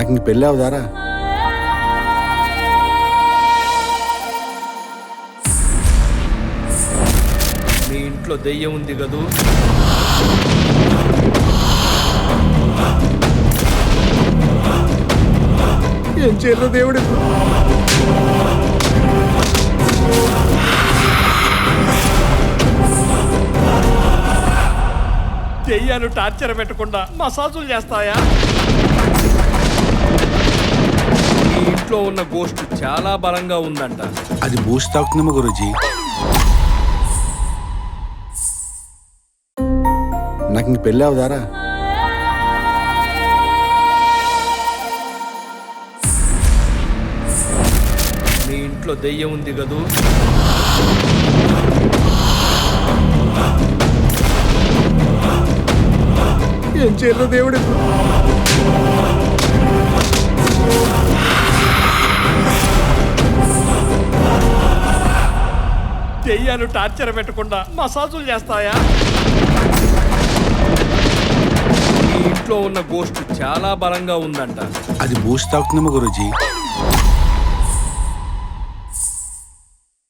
నాకు ఇంక పెళ్ళి అవుదారా? మీ ఇంట్లో దెయ్యం ఉంది కదూ? ఏం చేయరు దేవుడు? దెయ్యాలు టార్చర్ పెట్టకుండా మసాజులు చేస్తాయా? మీ ఇంట్లో ఉన్న గోస్ట్ చాలా బలంగా ఉందంట. అది బూస్ట్ తాగుతుందేమో గురూజీ. నాకు ఇంక పెళ్ళి అవుదారా? మీ ఇంట్లో దెయ్యం ఉంది కదూ? ఏం చేయరు దేవుడు? దెయ్యాలు టార్చర్ పెట్టకుండా మసాజులు చేస్తాయా? మీ ఇంట్లో ఉన్న గోస్ట్ చాలా బలంగా ఉందంట. అది బూస్ట్ తాగుతుందేమో గురూజీ.